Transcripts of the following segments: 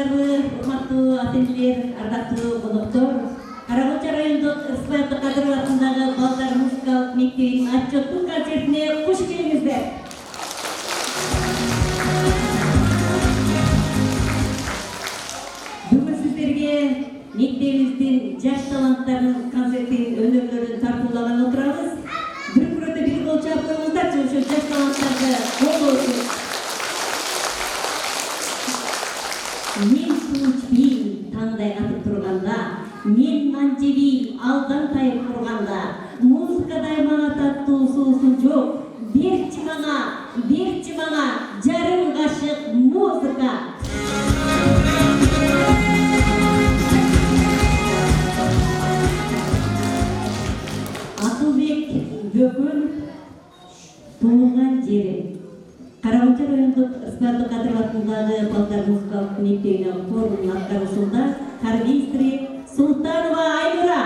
Сыйларбы, урматтуу атендилер, ардактуу коноктор. Караколча райондук Ырысбай Абдыкадыров атындагы балдар музыкалык мектебинин отчеттук концертине куш келиңиздер. Бүгүн сиздерге мектебибиздин жаш таланттарынын концертин өнөрлөрүн тартуулаган отурабыз. Бүркүрөтө бир кол чаап коюңуздарчы ошо жаш таланттарды колдоо үчүн. Мен сууч бийим таңдай атып турганда, мен нан жебейм алдан тайып турганда, музыкадай мага таттуу суусу жок. Берчи мага жарым кашык музыка. Атылбек Бөкөн туулган жерим. Караколча райондук Ырысбай Абдыкадыров атындагы балдар музыкалык мектебинин хорунун аткаруусунда карбистри Султанова Айнура.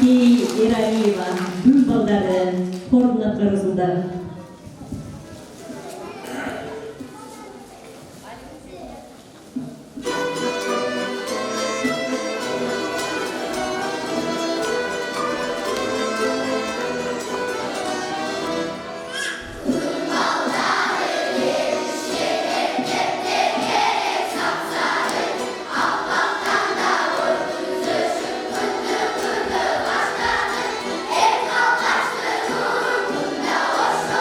Ералиева, Гүл балдары хорунун аткаруусунда. Osh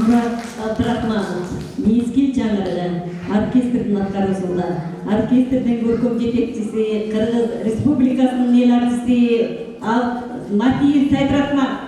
Мурат Абдрахманов, мезгил жаңырыгы оркестрдин аткаруусунда, оркестрдин көркөм жетекчиси, Кыргыз Республикасынын эл артисти Матиев Сайдрахман.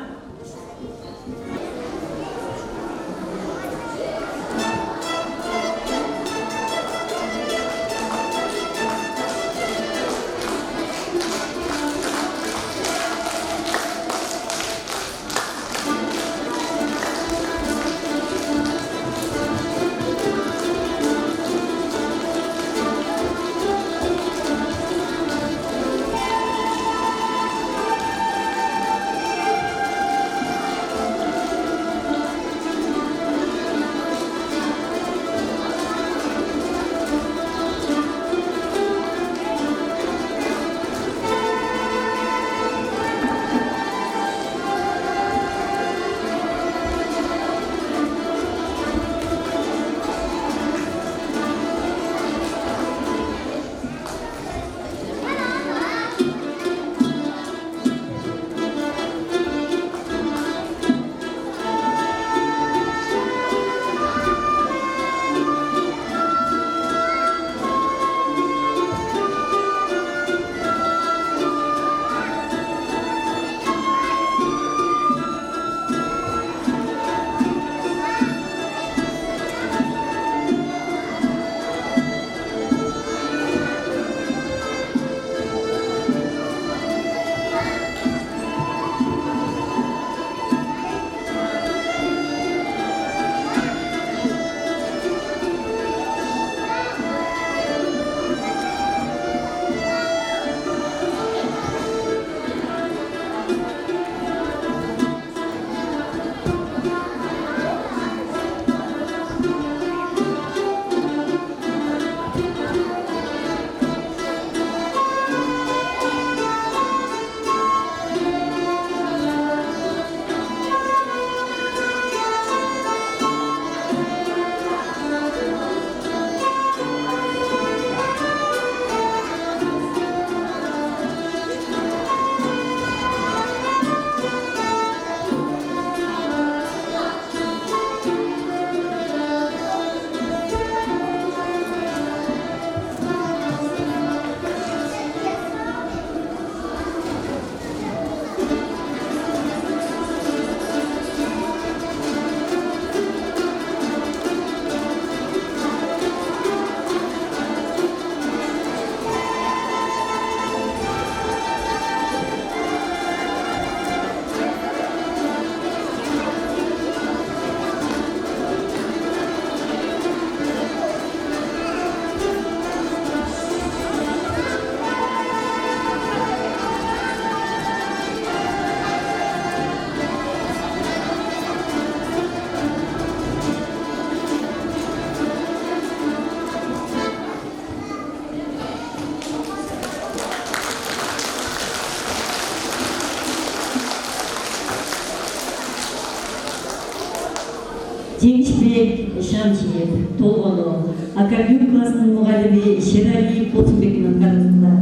Жеңишбек Шамшиев, Толгоно, аккордеон классынын мугалими Шерали Болсунбектин аткаруусунда.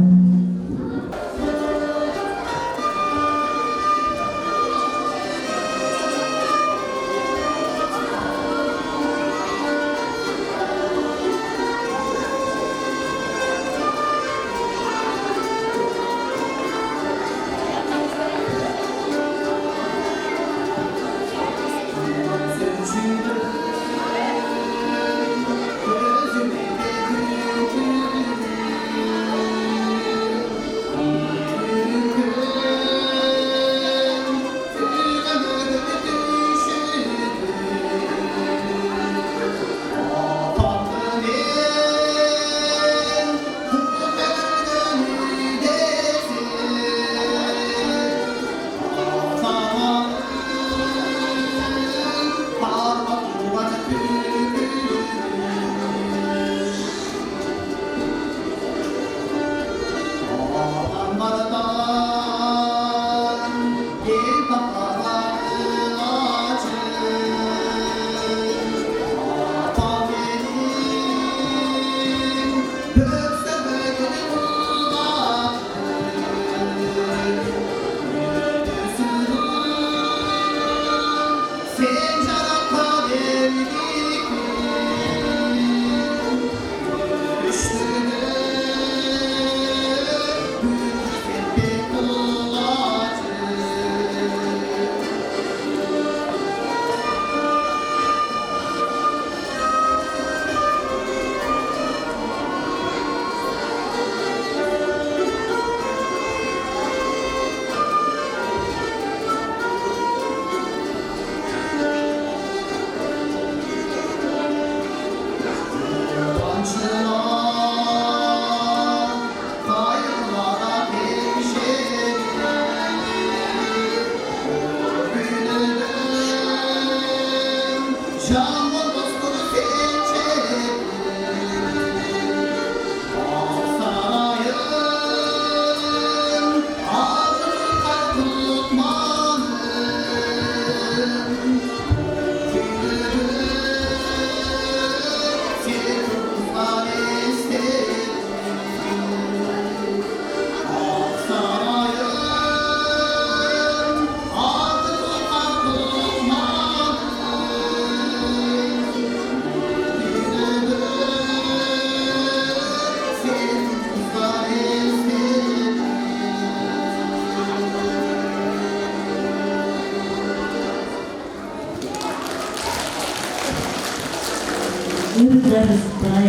жарыспай,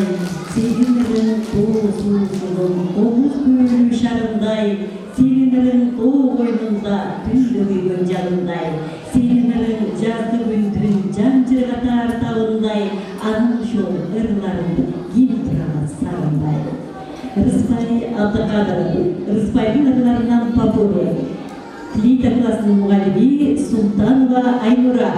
сезімнің тоғысының оғыз көйлі шарындай, сенің тоо қойнында түнді күйген жалындай, сенің жазды күндің жан-жырғатар тауындай, аның шол ырларын ким тұрған сағындай. Рыспай Абдықадыр, Рыспайдың ырларынан Папуре, Флейта классының мұғалімі Султанова Айнура.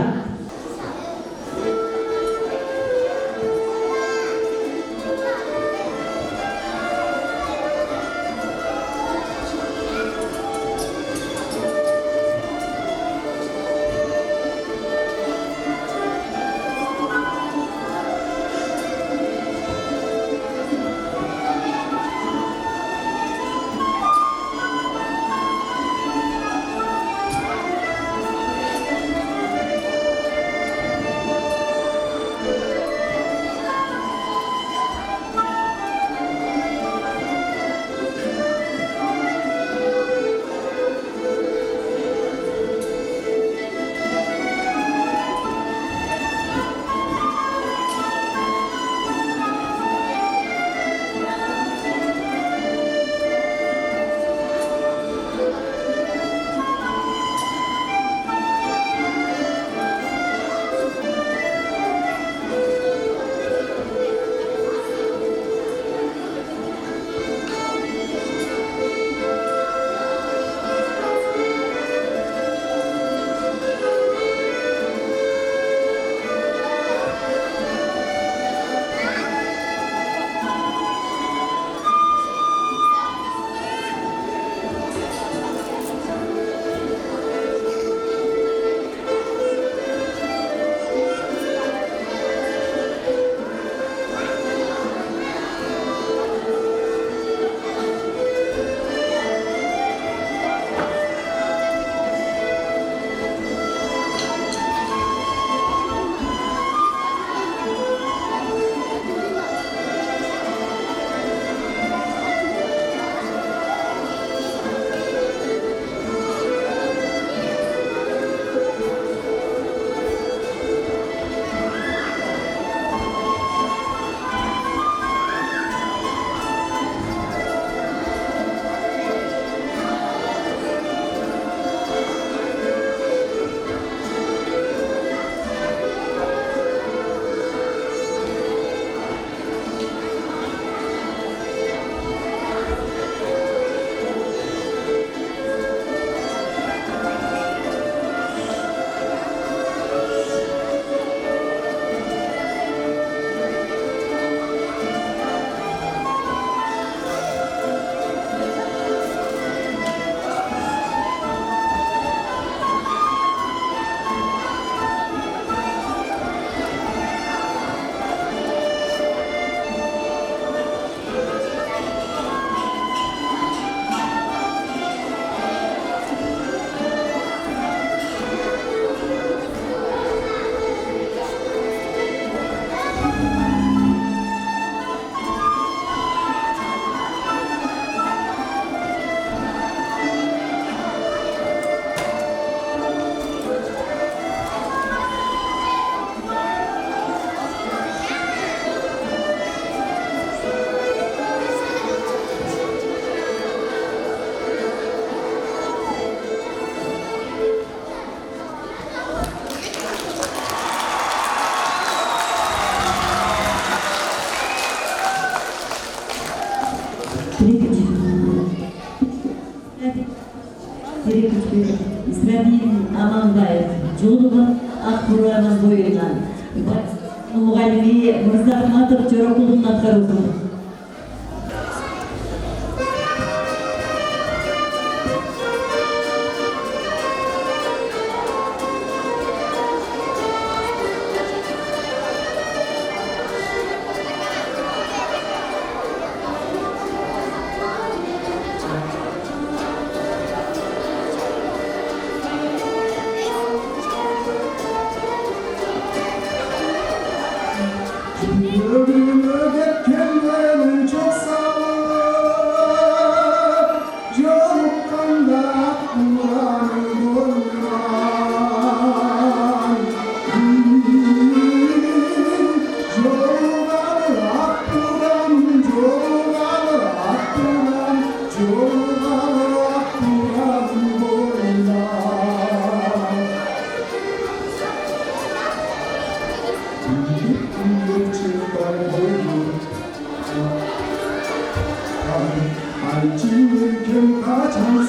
İsrail Amanbayev, Жолугун Акбуранын боюнан. Мугалими Мырза Ахматов Жорокулдун аткаруусун. Ölüme getken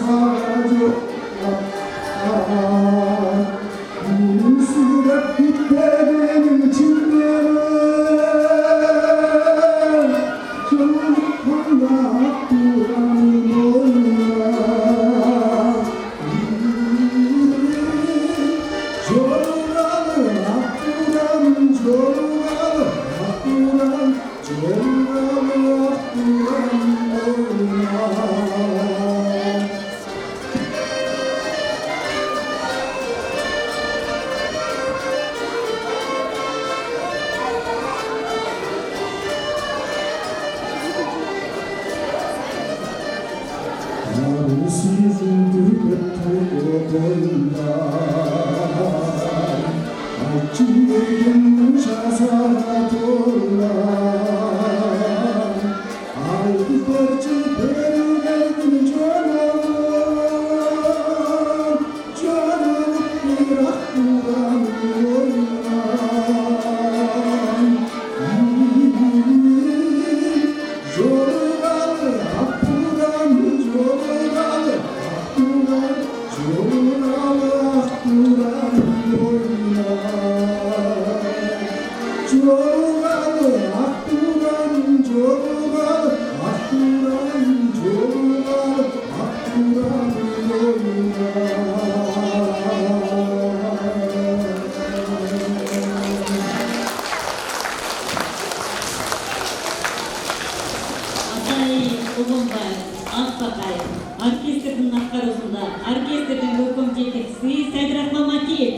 saracak bir suret gitlerin içinde çocuklarla duran boyuna Çorugalı akburan çorugalı akburan çorugalı akburan oynar Sizin gurbet boyunda Açıyım şasara torlar Haydi parçı pergen canım Canım bırak buran oynar Jorgalı akburan jorgalı akburan jorgalı akburan oynar Jorgalı akburan jorgalı akburan jorgalı akburan oynar Атай Улумбаев, Акбакаев, оркестрдің атқарусында оркестрдің көркем жетекшісі Сайдрахман Матиев.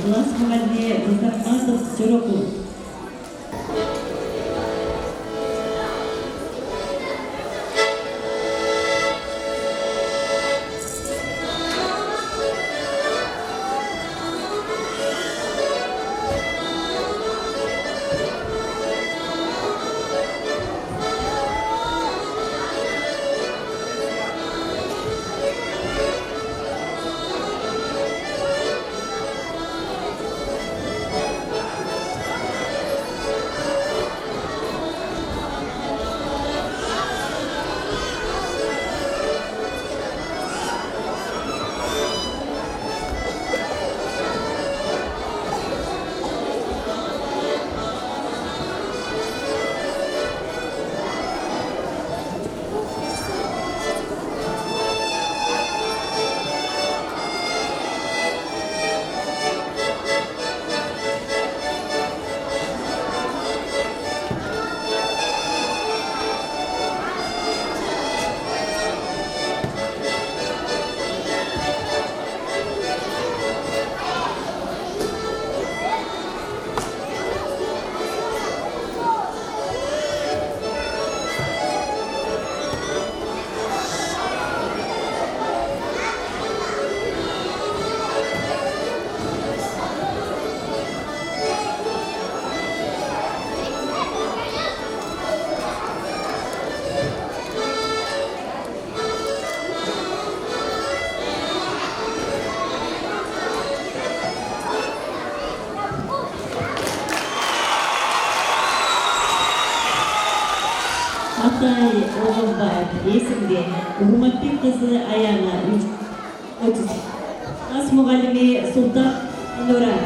Класс молодые, Мустафматов, Чурокул. Атай Оғызбаев есімде Урматбек қызы Аяна класс мұғалімі Султан Нұра.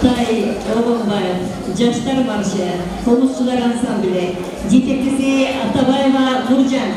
Атай Оғызбаев жаштар маршы, комузчулар ансамблі, жетекчиси Атабаева Нуржан.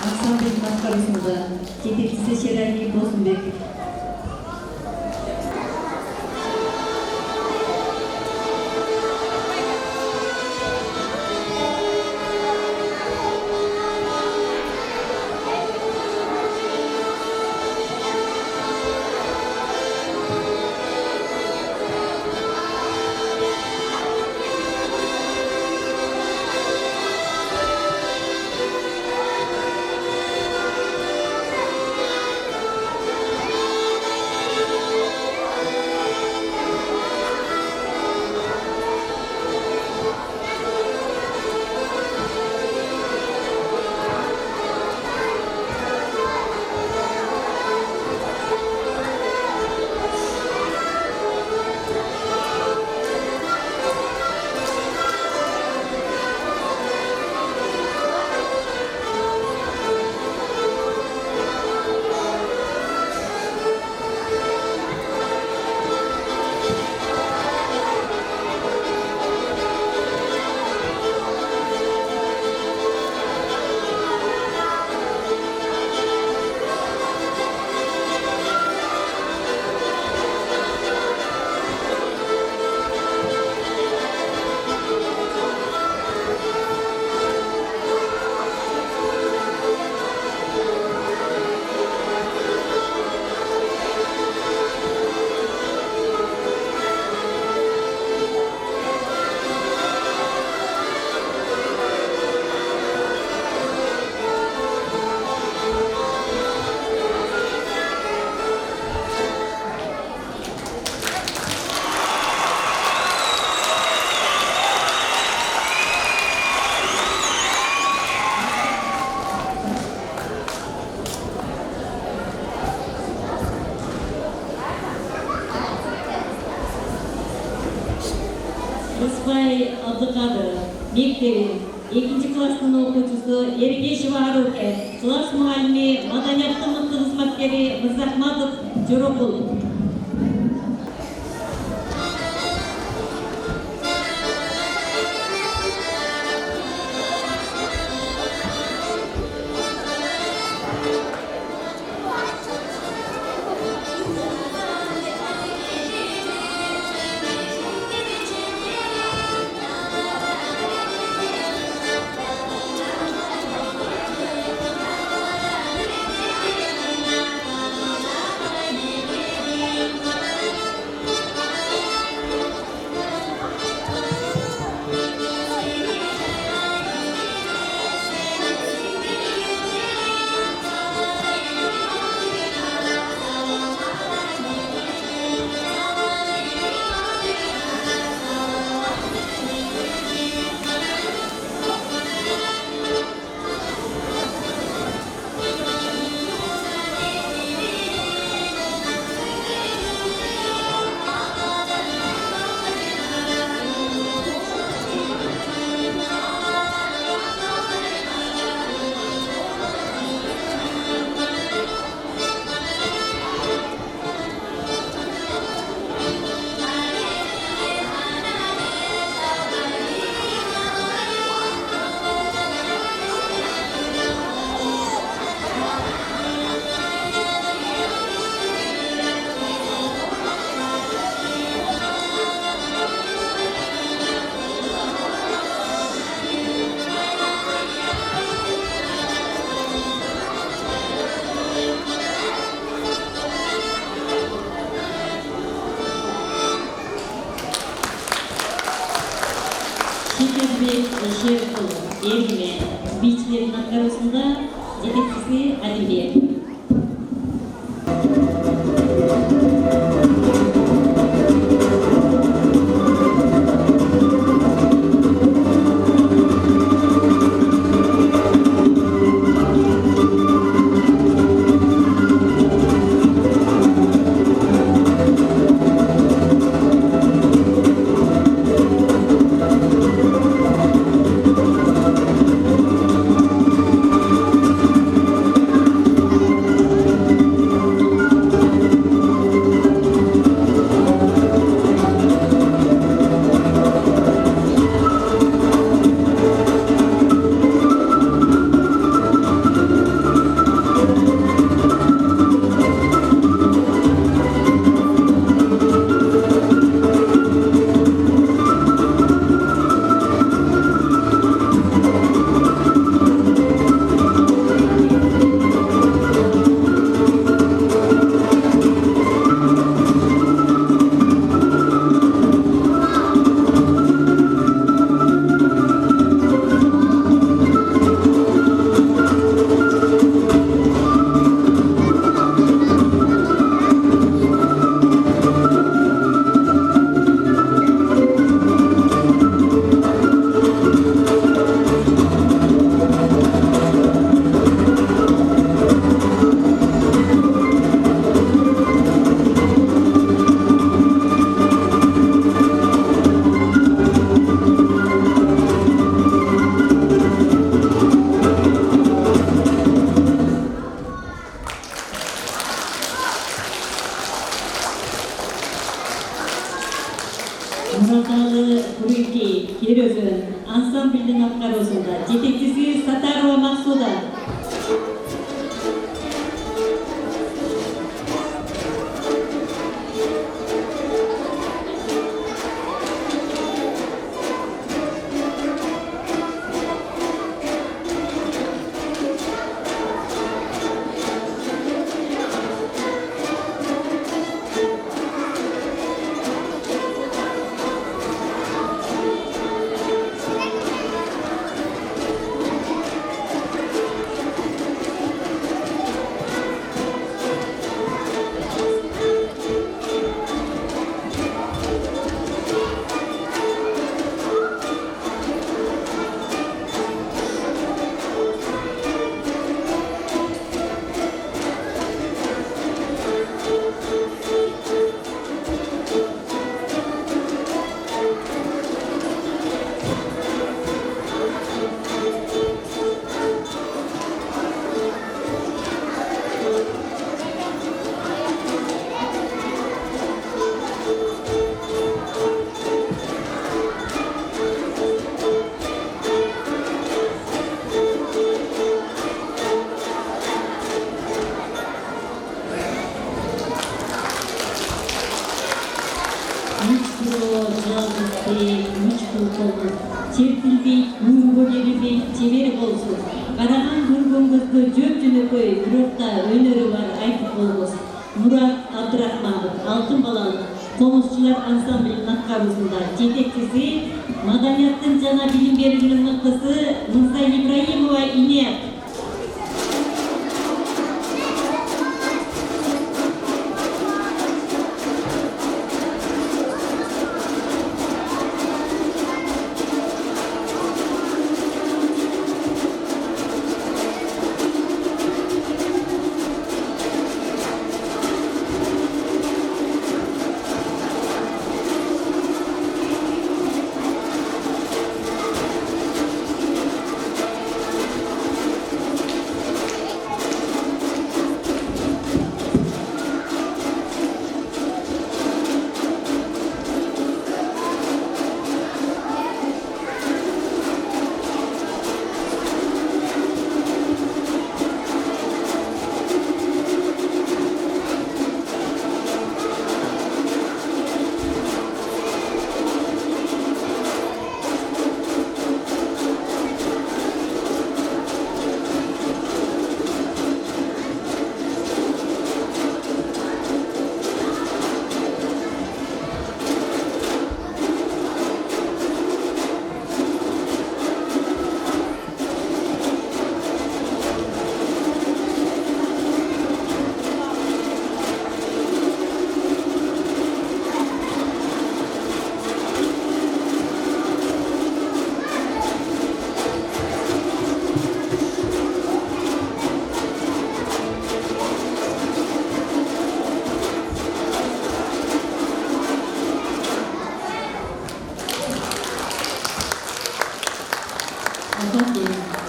Ансамбль басқарусында жетекчиси Шерали Босунбек. Ырысбай Абдыкадыр, мектебин 2-класстын окуучусу Эргешева Аруке, класс мугалими, маданияттын мыкты кызматкери Мырзахматов Жорокул. Şekilbek Şeriful, Ergime, biyçilerin atkarısında yeteksisi Adibek. Muratалы Kuruki, Kirözün, ansamblinin atkarosunda, yetekçisi Satarova Maksuda. жалғызбей мүшкіл болсын. Чертілбей, өргі керілбей, жебер болсын. Қараған көргеніңізді жөп-жөнекөй, бирокта өнері бар айтып болыңыз. Мурат Абдрахманов, алтын балалық Комузчулар ансамблінің атқарусында жетекчиси, маданияттын жана билим берүүнүн мыктысы Мырза Ибраимова Инеп.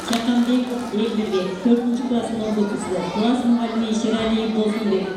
Шакамбеков Элбербек, 4-cü классın оқытушысы, класс мұғалімі Шералиев Болсынбек.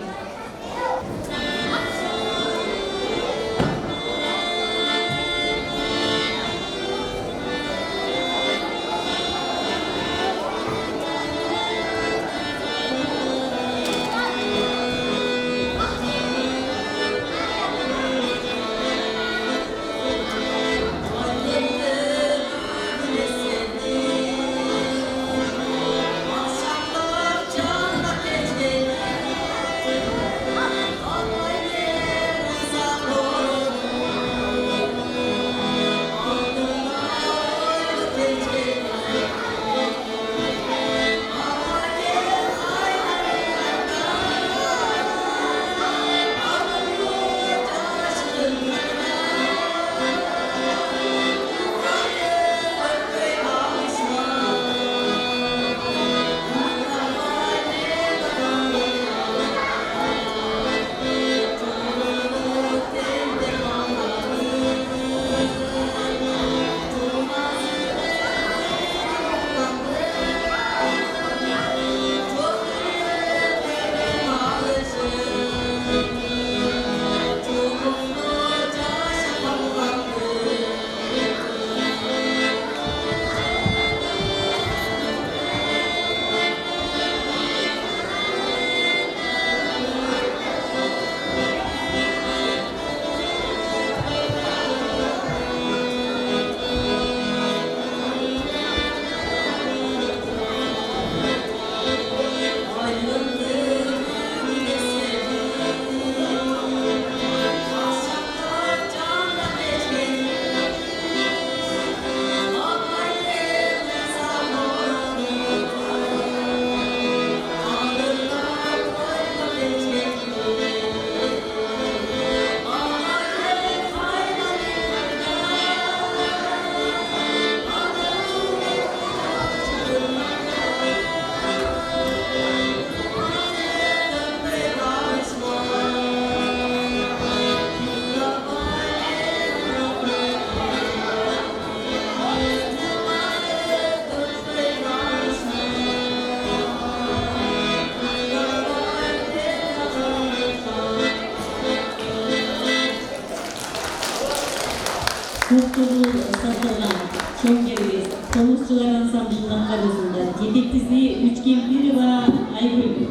Kurtuluğu satılan Çöngeriz, Komuzcular Ansamblının atkarısında yedeklisi Üçgenbirova Aygül.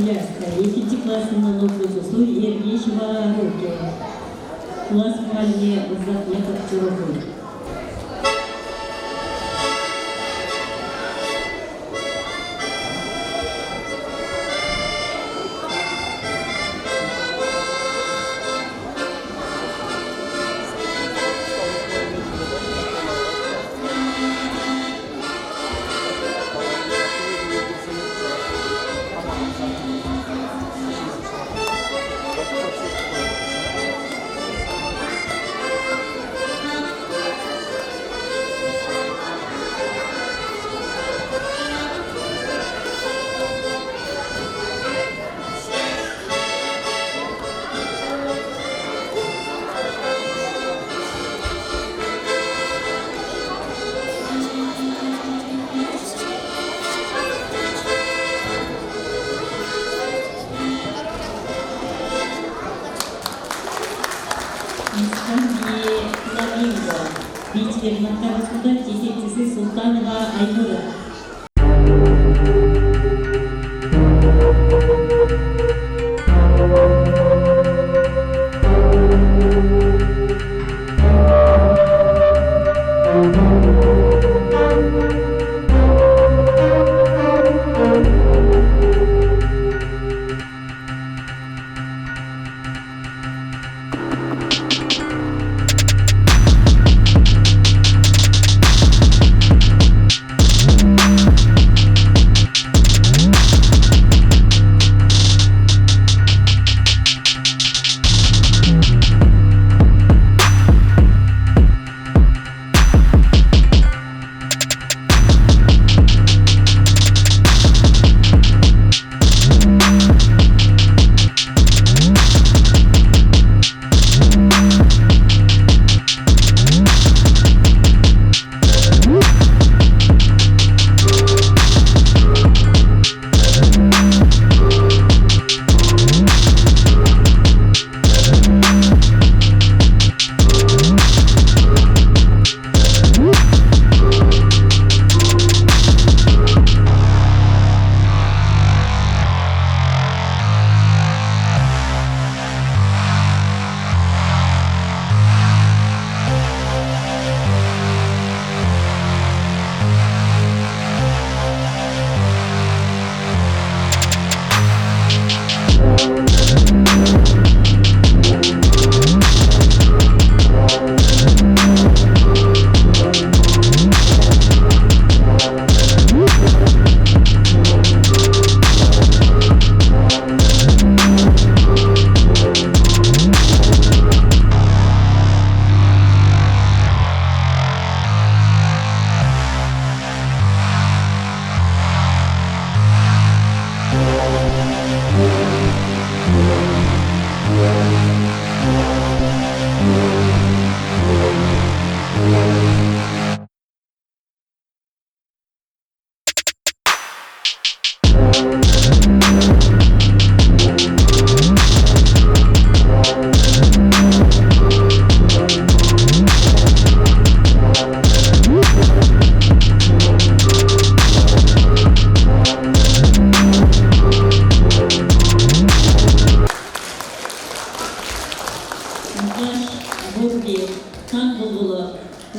жашта 2-классынын окуучусу Ергешева Руке. Класс мугалими Мырзахметов Жороков. Фламинго. Бийчилердин аттарында жетекчиси Султанова Айнура.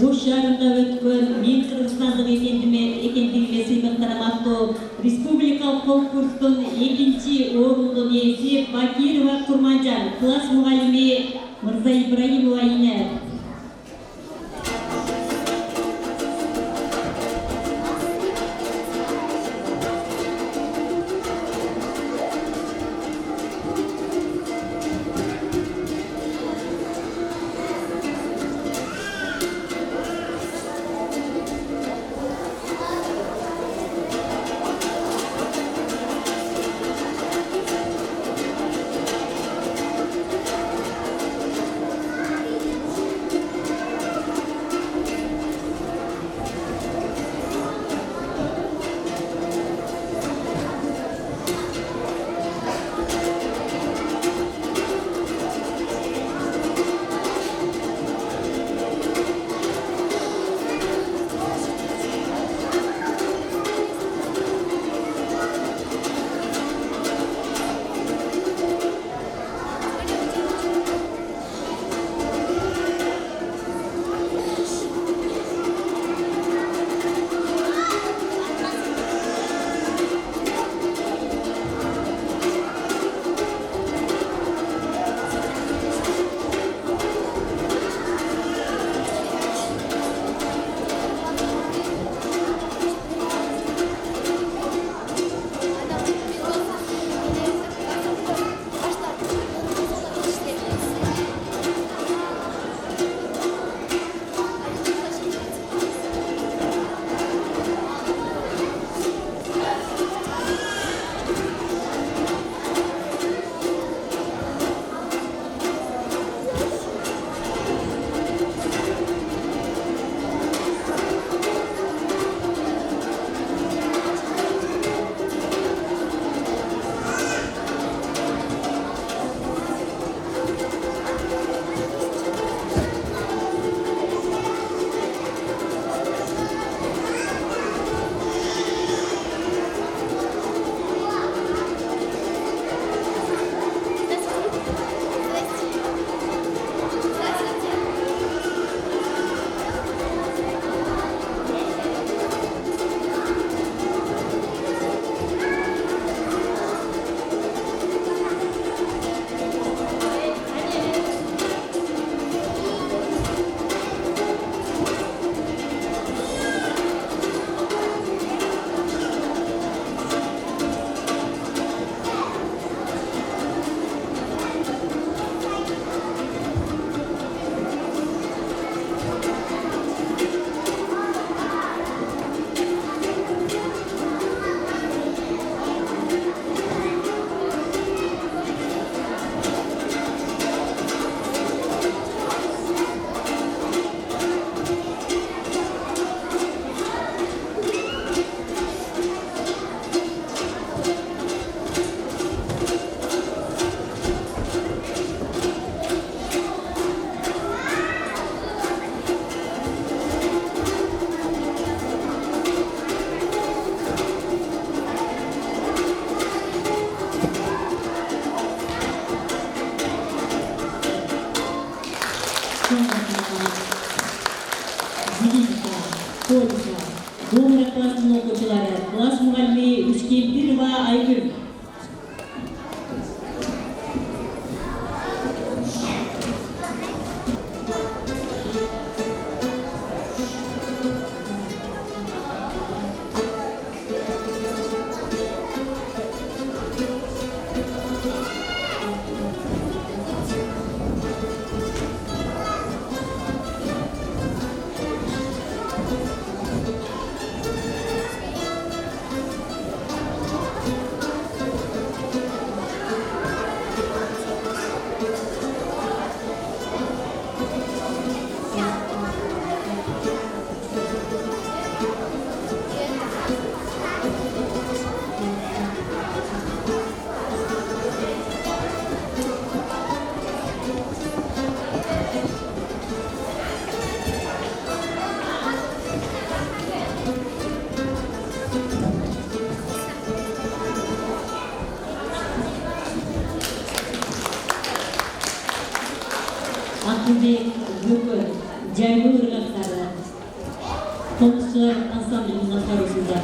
Ош шаарында өткөн мен кыргызстандык экендигиме сыймыктарым аттуу республикалык конкурстун 2-орундун ээси Бакирова Курманжан, класс мугалими Мырза Ибраимова Ине. Адылбек Бөкөр, жайлуу ыргактары, комузчулар ансамблинин аткаруусунда.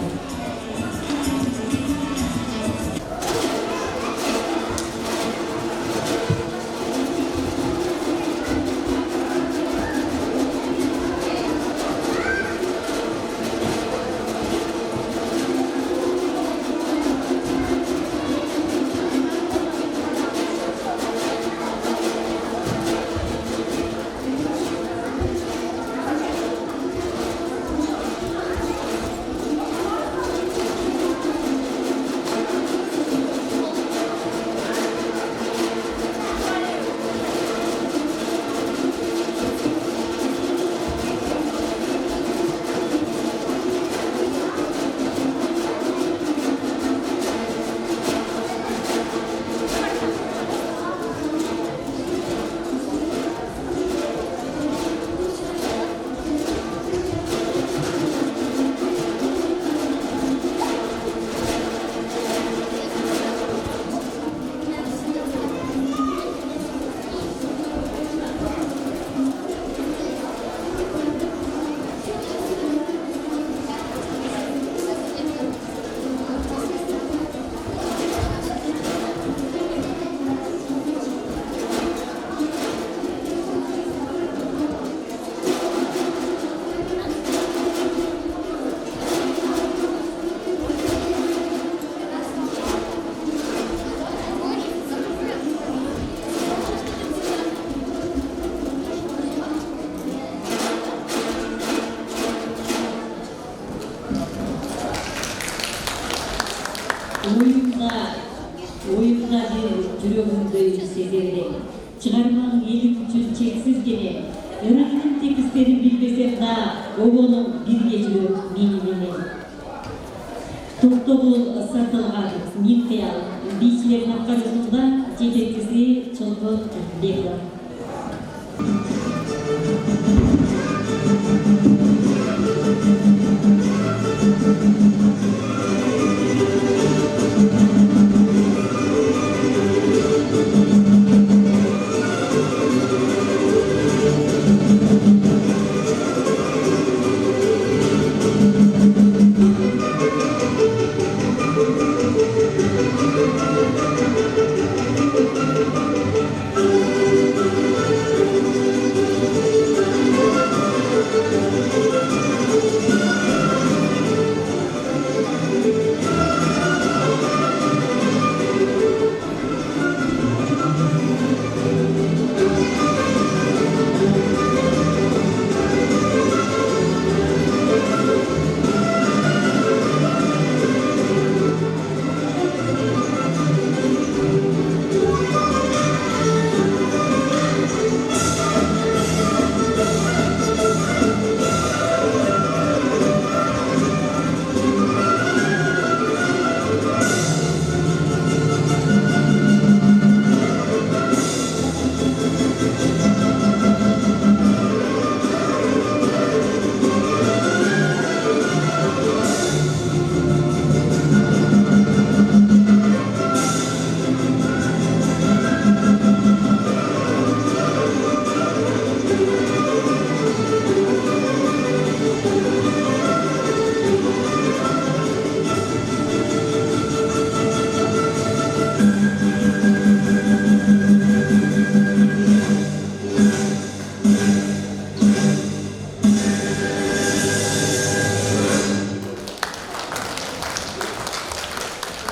Oyunda bir жүрөгүмдү сезерек. Чыгармаң элим үчүн чексиз келе. Ырыгынын текистерин билбесем да, обонуң бирге жүрөт мени менен. Токтогул сатылган мин кыял бийчилердин аткаруусунда жетекчиси Чолпон Беков.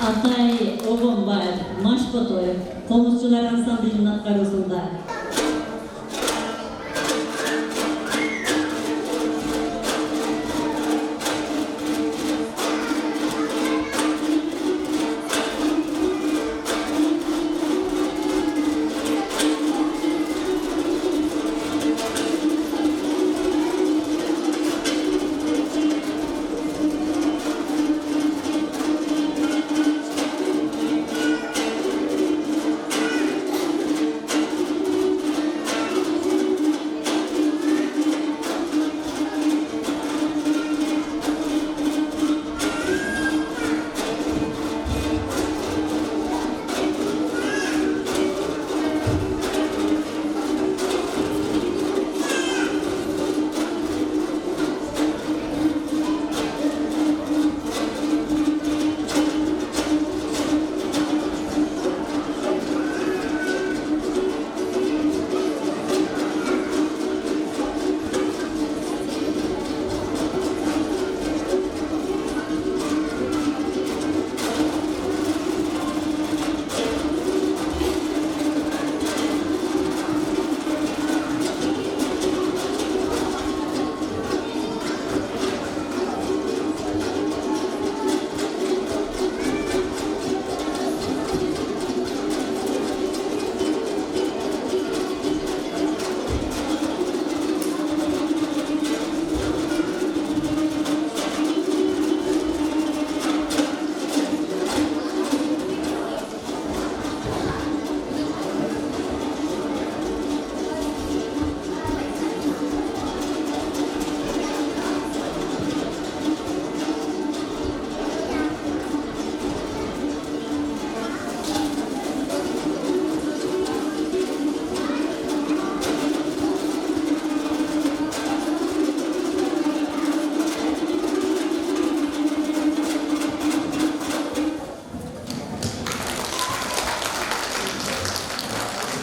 Атай Обонбаев, Машботоев, комузчулар ансамблинин аткаруусунда.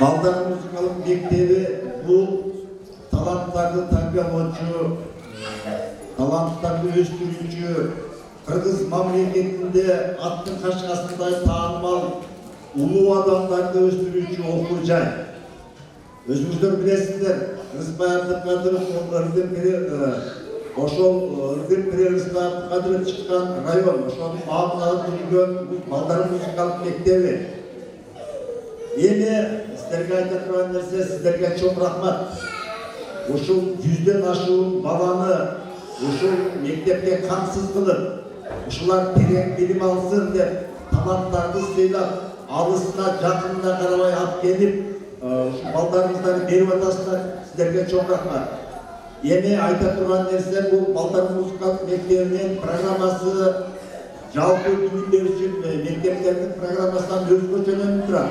Balдар Muzikалық Мектебі бұл таланттарды тәрбиелеуші, таланттарды өстіруші, Қырғыз мемлекетінде аттың қашқасындай танымал ұлы адамдарды өстіруші оқу жай. Өзіңіздер білесіздер, Рысбай Абдықадыров ошол Ырдын Рысбай Абдықадыров шыққан район, ошол маңына жүрген Балдар Музыкалық Мектебі. Эми сіздерге айта турган нерсе, сіздерге чоң рахмат. Ушул 100ден ашуун баланы ушул мектепке камсыз кылып, ушулар терең билим алсын деп, таланттарды сыйлап, алысына, жакынына карабай алып келип, ушул балдарыңыздарды берип атасыздар, сіздерге чоң рахмат. Эми айта турган нерсе, бул Балдар Музыкалык Мектебинин программасы жалпы түгүндөр үчүн мектептердин программасынан өзгөчөлөнүп турат.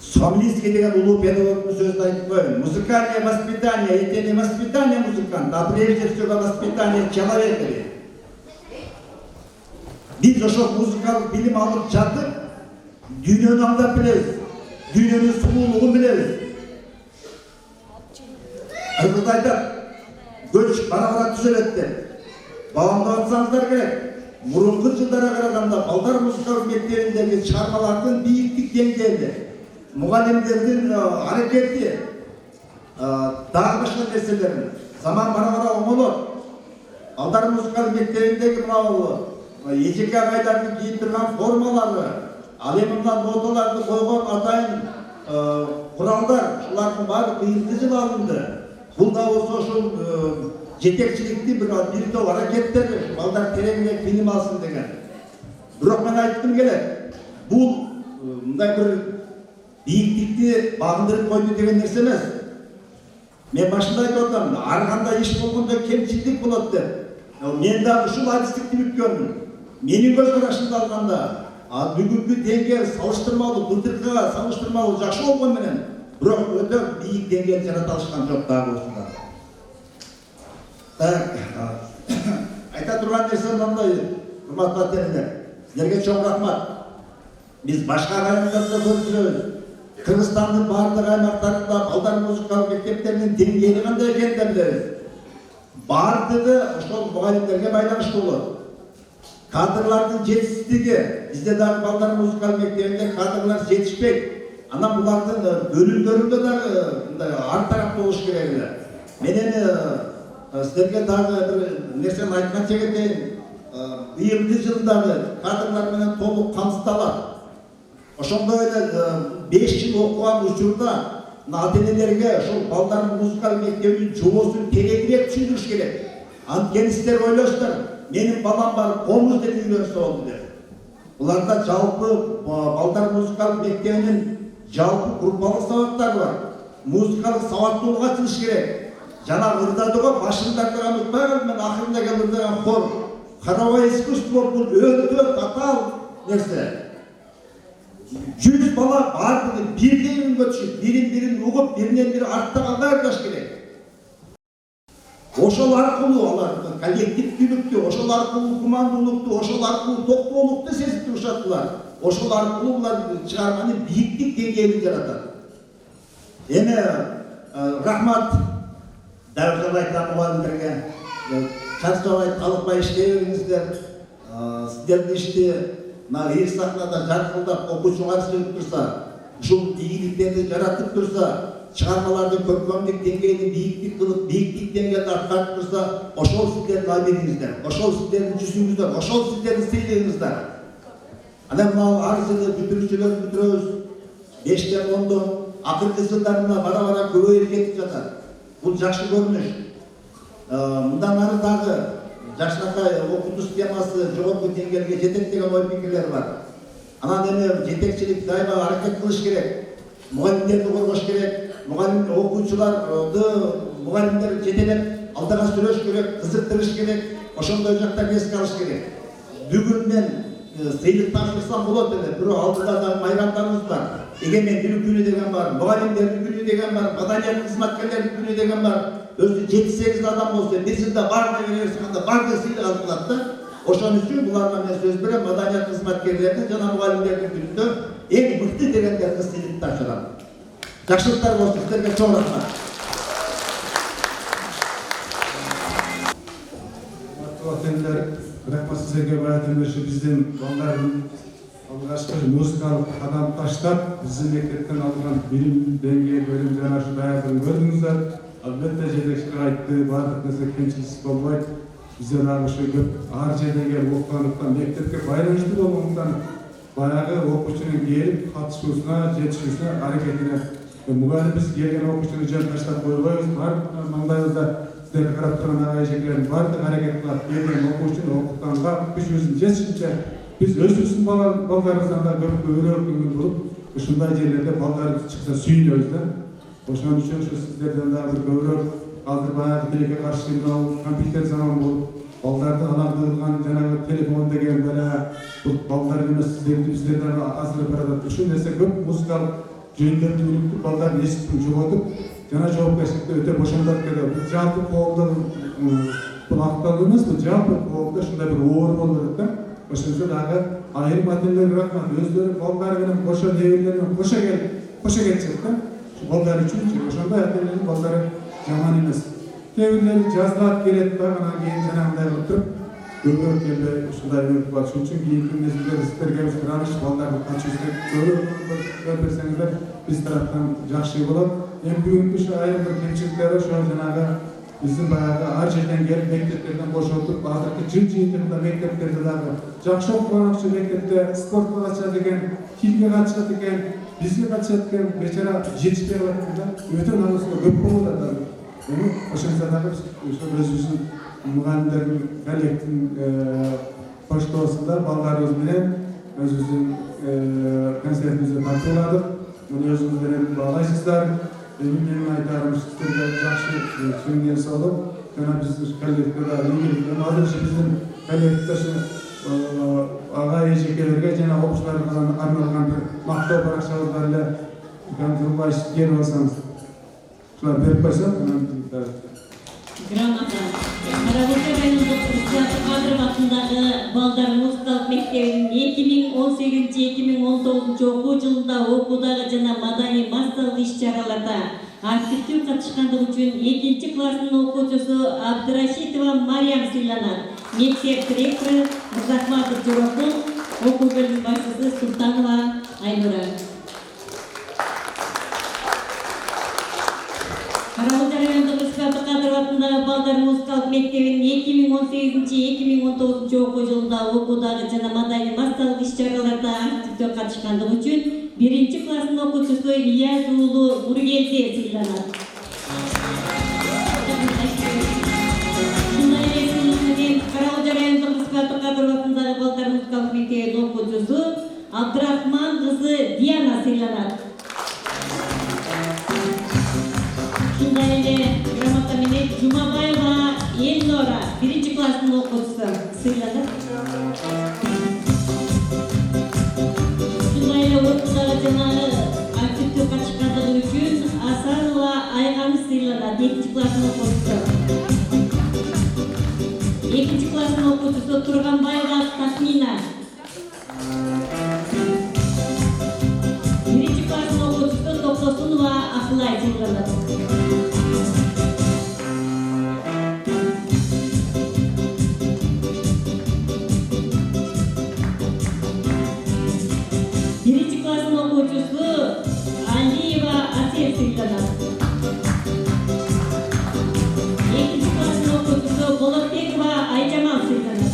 Сомлинский деген улуу педагогдун сөзүн айтып коеюн. Музыкальное воспитание, это не воспитание музыканта, а прежде всего воспитание человека. Биз ошол музыкалык билим алып жатып, дүйнөнү аңдап билебиз, дүйнөнүн сулуулугун билебиз. Кыргыз айтат, көч бара-бара түзөлөт деп. Бабамдап атсаңыздар керек. Мурунку жылдара караганда Балдар Музыкалык Мектебиндеги чыгармалардын бийиктик деңгээли, мұғалімдердің әрекеті, дағы башқа нәрселерін, заман бара-бара оңолот. Балдар Музыкалык Мектебиндеги мынау ежеке ағайлардың кийип турган формалары, ал эми мына ноталарды койгон атайын куралдар, ушулардын баары быйылкы жылы алынды. Бул да болсо ушул жетекчиликтин бир топ аракеттери, балдар тереңирээк билим алсын деген. Бирок мен айткым келет, бул мындай бир бийиктикти багындырып койду деген нерсе эмес. Мен башында айтып атам, ар кандай иш болгондо кемчилдик болот деп. Мен да ушул адистикти бүткөнмүн. Менин көз карашымды алганда, бүгүнкү деңгээл салыштырмалуу, былтыркыга салыштырмалуу жакшы болгон менен, бирок өтө бийик деңгээл жарата алышкан жок дагы ушунда. Айта турган нерсе мындай, урматтуу ата-энелер, силерге чоң рахмат. Биз башка райондордо көрүп жүрөбүз. Кыргызстандын бардык аймактарында Балдар Музыкалык Мектептеринин деңгээли кандай экенин да билебиз. Бардыгы ошол мугалимдерге байланыштуу болот. Кадрлардын жетишсиздиги, бизде дагы Балдар Музыкалык Мектебинде кадрлар жетишпейт. Анан булардын бөлүмдөрүндө дагы мындай ар тарап болуш керек эле. Мен эми силерге дагы бир нерсени айтканча кетейин. Быйылкы жылдагы кадрлар менен толук камсыздалат. Ошондой эле 5 жыл окуган учурда ата-энелерге ошол Балдар Музыкалык Мектебинин жобосун тереңирээк түшүндүрүш керек. Анткени силер ойлойсуздар, менин балам бар, комуз деп үйлөнсө болду деп. Буларда жалпы Балдар Музыкалык Мектебинин жалпы группалык сабактары бар. Музыкалык сабаттуулук ачылыш керек. Жана ырдадыга башындарда унутпай калып, мен акырында келип ырдаган хор хоровое искусство бул өтө татаал нерсе. 100 бала бардыгы бирдей үнгө түшүп, бирин угуп, биринен бири артта калбай ырдаш керек. Ошол аркылуу алар коллективдүүлүктү, ошол аркылуу кумандуулукту, ошол аркылуу токтоолукту сезип турушат булар. Ошол аркылуу булар чыгарманы бийиктик деңгээлде жаратат. Эми рахмат дагы айтам мугалимдерге. Чарчабай, талыкпай иштей бериңиздер. Сиздердин ишти ир сахнада жаркылдап окуучуга сөйлөп турса, ушул ийгиликтерди жаратып турса, чыгармаларды көркөмдүк деңгээлди бийиктик кылып, бийиктик деңгээлде аткарып турса, ошол сиздердин абийиңиздер, ошол сиздердин жүзүңүздөр, ошол сиздердин сыйлыгыңыздар. Анан мына ар жылы бүтүрүүчүлөрдү бүтүрөбүз. 5тен 10дон акыркы жылдарында бара-бара көбөйүп кетип жатат. Бул жакшы көрүнүш. Мындан ары дагы жашнакай окутуу системасы жогорку деңгээлге жетет деген ой пикирлер бар. Анан эми жетекчилик дайыма аракет кылыш керек. Мугалимдерди коргош керек. Окуучуларды мугалимдер жетелеп алдыга сүрөш керек, кызыктырыш керек. Ошондой жактарды эске алыш керек. Бүгүн мен сыйлык тапшырсам болот эле, бирок алдыда да майрамдарыбыз бар. Эгемендүүлүк күнү деген бар, мугалимдердин күнү деген бар, маданият кызматкерлердин күнү деген бар. Өзү 7-8 адам болсо, бир жылда бар деген эрсиканда барды сыйлык алып калат да. Ошон үчүн буларга мен сөз берем, маданият кызматкерлердин жана мугалимдердин күнүндө эң мыкты дегендерге сыйлык тапшырам. Жақсылықтар болсын, сіздерге чоң рахмат. Рахмат сіздерге баяндамашы бізден балалардың алғашқы музыкалық қадам таштап, біздің мектептен алған білім деңгейі бөлім жаңашы баяндын көрдіңіздер. Әлбетте жетекшілер айтты, барлық нәрсе кемшіліксіз болмайды. Біздер ағышы көп ар жердегі оқығандықтан мектепке байланысты болғандықтан баяғы оқушының келіп қатысушысына, жетішушісіне әрекетіне мұғалім біз келген оқушыны жөн таштап қоймаймыз. Барлық маңдайымызда сіздерді қарап тұрған ағай жекелердің барлық әрекет қылып келген оқушыны оқытқанға күш өзін жеткенше біз өзіміздің балдарымыздан да көп көңіл болып ушундай жерлерде балдарымыз шықса сүйінеміз да. Ошон үчүн сіздерден да бір көбүрөөк азыр баягы тилекке каршы компьютер заман болуп балдарды алаңдырган жанагы телефон деген бул балдар эмес сіздерден азырып баратат. Ушул нерсе көп музыкалык жөндөмдү билип балдардын эсиктин жоготуп жана жоопкерчиликти өтө бошомдоп кетет. Бул жалпы коомдун бул акталуу эмес, бул жалпы коомдо ушундай бир оор болуп атат да. Ошон үчүн дагы айрым ата-энелерге рахмат. Өздөрү балдары менен кошо небелер менен кошо кетишет да. Балдар үчүн ошондой ата-энелердин балдары жаман эмес. Кээ жаздап келет да, анан кийин жанагындай кылып туруп көбүрөөк келбей ушундай өтүп калат. Ошон үчүн кийинки нерселер сиздерге биз кыраныш балдардын качуусун көбүрөөк берсеңиздер биз тараптан жакшы болот. Эми бүгүнкү ушу айрым бир кемчиликтер ошо жанагы биздин баягы ар жерден келип мектептерден бошотуп азыркы жыйынтыгында мектептерде дагы жакшы окуган мектепте спортко катышат экен, тилге катышат экен, бизге катышат экен, бечара жетишпей калат экен да. Өтө намыска көп болуп атат. Ошондо дагы өзүбүздүн мугалимдердин коллективдин поштосунда балдарыбыз менен өзүбүздүн концертибизди тартууладык. Муну өзүңүз менен баалайсыздар. Менин айтарым сиздерге жакшы чөңдөн салып, жана биздин коллективде да азыр биздин коллективде агай эжекелерге жана окуучуларга арналган бир мактоо баракчабыз бар эле. Контрбаш берип алсаңыз. Шулар берип койсок, Грамота. Карабокер райондук Рустат Кадыров атындагы балдар музыкалык мектебинин 2018-2019 окуу жылында окуудагы жана маданий массалык иш-чараларда активдүү катышкандыгы үчүн 2-класстын окуучусу Абдырашитова Мариям сыйланат. Мектеп директору Мырзахматов Жорокул, окуу бөлүм башчысы Султанова Айнура. Карабокер райондук Рустат Кадыров атындагы балдар музыкалык мектебинин 2018-2019 окуу жылында окуудагы жана маданий массалык иш-чараларда активдүү катышкандыгы үчүн 1-класстын окуучусу Ильяс уулу Нургелди сыйланат. Шундай эле сыйлык менен Карабокер райондук Рустат Кадыров атындагы балдар музыкалык мектебинин окуучусу Абдрахман кызы Диана сыйланат. Шундай эле грамота менен Жумабаева Элнора 1-класстын окуучусу сыйланат. Шундай эле окуудагы жана активдүү катышкандыгы үчүн Асанова Айган сыйланат. 2-класстын окуучусу. 2-класстын окуучусу Турганбаева Тасмина. 1-класстын окуучусу Токтосунова Акылай сыйланат. Алиева Асел сыйланат. 2-класстын окуучусу Болотбекова Айжамал сыйланат.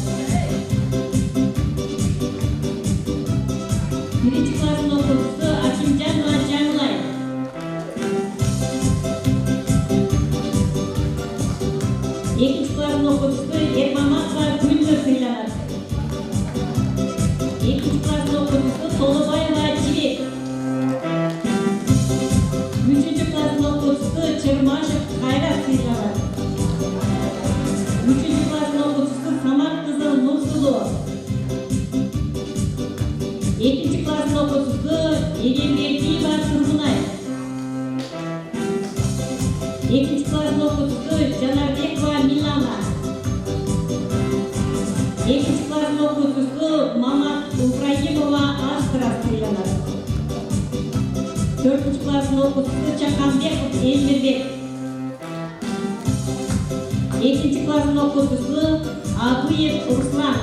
1-класстын окуучусу Акимжанова Жаңылай. 2-класстын окуучусу Эрмаматова Гүлнөр сыйланат. 2-класстын окуучусу Толобаева Жибек. 3-класстын окуучусу Чермашев Кайрат сыйланат. 3-класстын окуучусу Самат кызы Нурсулу. 2-класстын окуучусу Эгембердиева Тургунай. 2-класстын окуучусу Жанарбекова Милана. 2-класстын окуучусу Мамат Ибраимова Астра сыйланат. 4 класстын окуучусу Чаканбеков Элмирбек. 2 класстын окуучусу Абуев Руслан.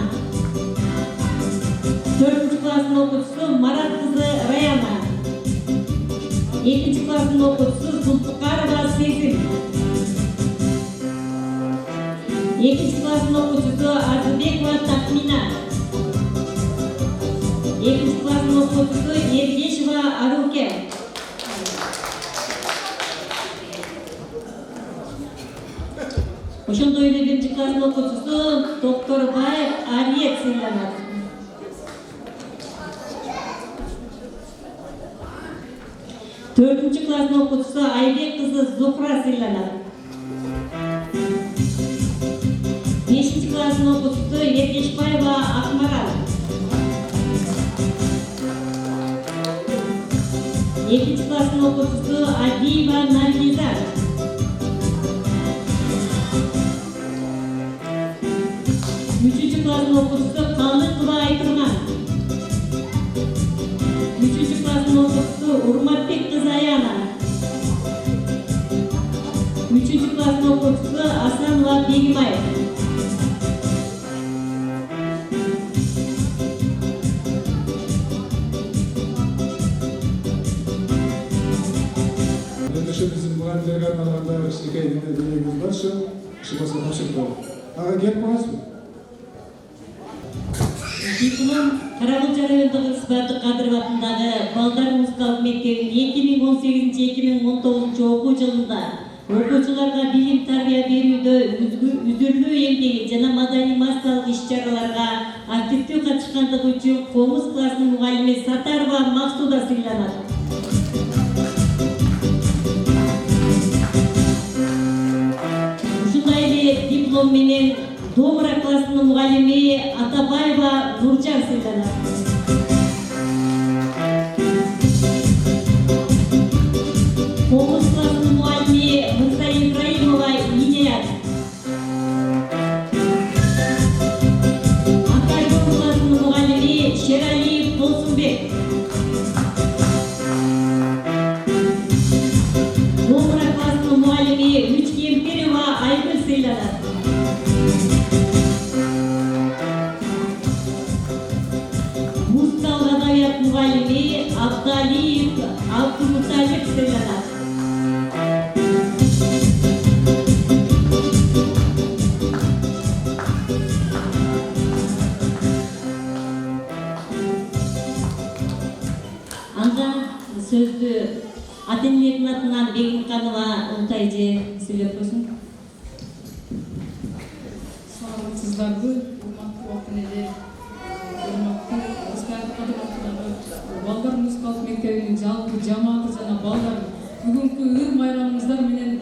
4 класстын окуучусу Марат кызы Раяна. 2 класстын окуучусу Зулпукарова Сезим. 2 класстын окуучусу Арзыбекова Такмина. 2 класстын окуучусу Ергешева Аруке. Ошондой эле 1 класстын окуучусу Докторбаев Алиев сыйланат. 4 класстын окуучусу Айбек кызы Зухра сыйланат. 5 класстын окуучусу Ергешбаева Акмарал. 2 класстын окуучусу Адиева Наргиза. 3 класстын окуучусу Калыкова Айтурган. 3 класстын окуучусу Урматбек кызы Аяна. 3 класстын окуучусу Асанова Бегимаев. Ендеше біздің мұғалімдерге арналғанда кішкентай дүниеміз бар шы, болса тапшырып қояйық. Аға келіп қойасыз ба? Диплом Каракулча райондук Исбатов Кадыров атындагы балдар музыкалык мектебинин 2018-2019 окуу жылында окуучуларга билим тарбия берүүдө үзүрлүү эмгеги жана маданий массалык иш-чараларга активдүү катышкандыгы үчүн Комуз классынын мугалими Сатарова Максуда сыйланат. Ушундай эле диплом менен Домра классынын мугалими Атабаева Нуржан сыйланат. Комуз классынын мугалими Мырза Ибраимова Иният. Акарбон классынын мугалими Шералиев Болсунбек. Домра классынын мугалими Үчкемперова Айгүл сыйланат. Музыкалык адабият мугалими Абдалиев Абдумуталип сыйланат. Анда сөздү ата-энелердин атынан Бегимканова Унтай эже сүйлөп койсун. Саламатсыздарбы, урматтуу ата-энелер, урматтуу Исбатов Кадыров атындагы балдар музыкалык мектебинин жалпы жамааты жана балдар бүгүнкү ыр майрамыңыздар менен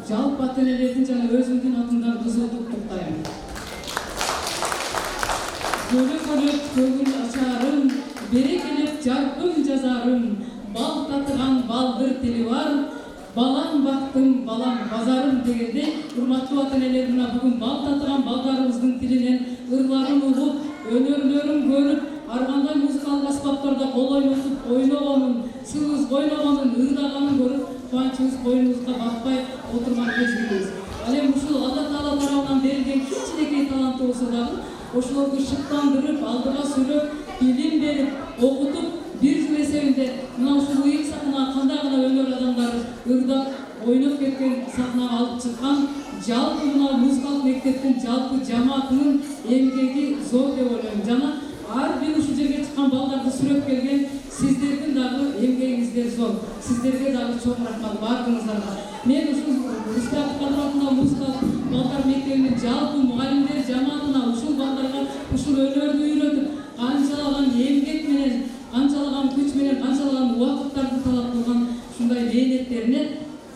жалпы ата-энелердин жана өзүмдүн атымдан кызуулук куттайм. Көлөк көгүн ачарым, берекелеп жаркын жазарым, бал татыган балдыр тили бар, балам бактым, балам базарым дегенде, урматтуу ата-энелер мына бүгүн бал татыган балдарыбыздын тилинен ырларын угуп, өнөрлөрүн көрүп, ар кандай музыкалык аспаптарда кол ойнотуп, ойногонун, сыбыз ойногонун, ырдаганын көрүп, кубанычыбыз боюнубузга батпай отурган кезибиз. Ал эми ушул Алла Таала тарабынан берилген кичинекей таланты болсо дагы, ошолорду шыктандырып, алдыга сүрөп, билим берип, окутуп, бир жыл эсебинде мына ушул ыйык сахнага кандай гана өнөр адамдары ырдап, ойноп кеткен сахнага алып чыккан жалпы мына музыкалык мектептин жалпы жамаатынын эмгеги зор деп ойлойм. Жана ар бир ушул жерге чыккан балдарды сүрөп келген сиздердин дагы эмгегиңиздер зор. Сиздерге дагы чоң рахмат бардыгыңыздарга. Мен ушул Исбатов Кадыров атындагы музыкалык балдар мектебинин жалпы мугалимдер жамаатына ушул балдарга ушул өнөрдү үйрөтүп, канчалаган эмгек менен, канчалаган күч менен, канчалаган убакыттарды талап кылган ушундай мээнеттерине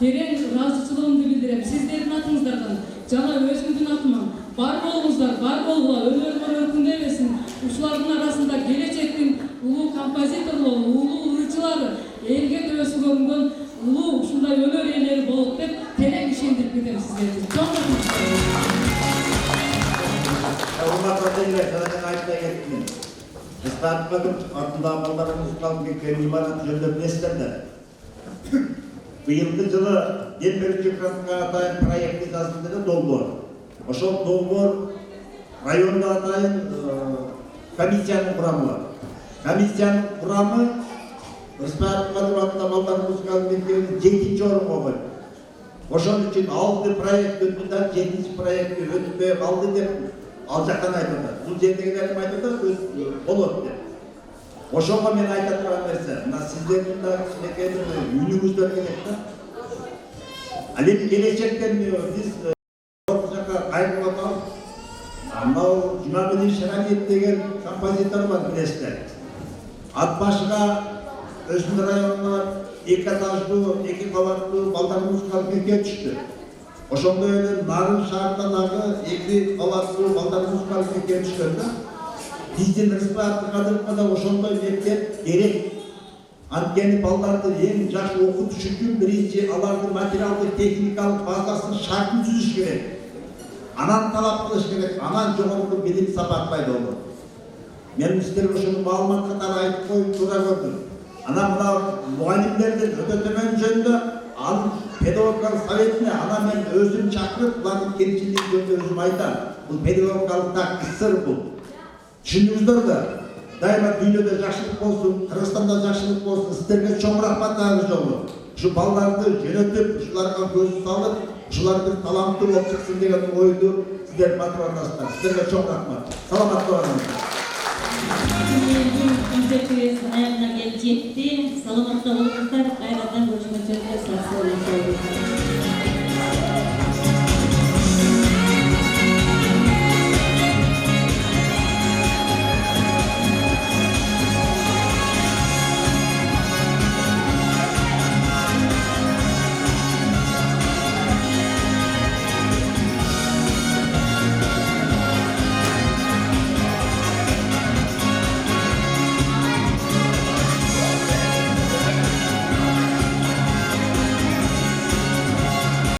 терең ыраазычылыгымды билдирем. Сиздердин атыңыздардан жана өзүмдүн атыман бар болуңуздар, бар болгула, өнөрүңөр өркүндөбесин. Ушулардын арасында келечектин улуу композиторлору, улуу ырчылары, элге төбөсү көрүнгөн улуу ушундай өнөр ээлери болот деп терең ишендирип кетем сиздерди. Чоң рахмат. Урматтуу ата-энелер, жана айтпай кеттим. Исбатов Кадыров атындагы балдар музыкалык мектебинин имаратын жөндөп билесиздер да. Быйылгы жылы ең бірінші грантқа атайын проекті жазылды да долбоор. Ошол долбоор районда атайын комиссияның құрамы бар. Комиссияның құрамы Рыспаев Кадырбатында балдар музыкалық мектебінің 7-ші орынға қойды. Ошон үчүн 6 проект өттү да 7-ші проект өтпөй калды деп ал жактан айтылды. Бул жердегилерим айтылды, болот деп. Ошого мен айта турган нерсе, мына сиздердин да кичинекей үнүңүздөр керек да. Ал эми келечектен биз жака кайрылып атабыз. Мынау Жумабедин Шарамиев деген композитор бар, билесиздер. Ат башыга Өсүн районуна 2 этаждуу, 2 кабаттуу балдар музыкалык мектеп түштү. Ошондой эле Нарын шаарында дагы 2 кабаттуу балдар музыкалык мектеп түшкөн да. Биздин Рыспаев Кадыровго ошондой мектеп керек. Анткени балдарды эң жакшы окутуш үчүн биринчи алардын материалдык техникалык базасын шартын түзүш керек. Анан талап кылыш керек, анан жогорку билим сапат пайда болот. Мен сиздерге ошону маалымат катары айтып коюп туура көрдүм. Ана мына мугалимдердин өтө төмөн жөнүндө ал педагогикалык советине ана мен өзүм чакырып булардын кемчилиги жөнүндө өзүм айтам. Бул педагогикалык так ысыр бул. Түшүндүңүздөр да. Дайыма дүйнөдө жакшылык болсун, Кыргызстанда жакшылык болсун. Сиздерге чоң рахмат дагы жолу. Ушу балдарды жөнөтүп, ушуларга көз салып, ушулар бир таланттуу болуп чыксын деген ойду сиздер батырандасыздар. Сиздерге чоң рахмат. Саламатта болуңуздар. Концертimiz ayağına gelip yetti. Salamatla olursak, hayrattan görüşmek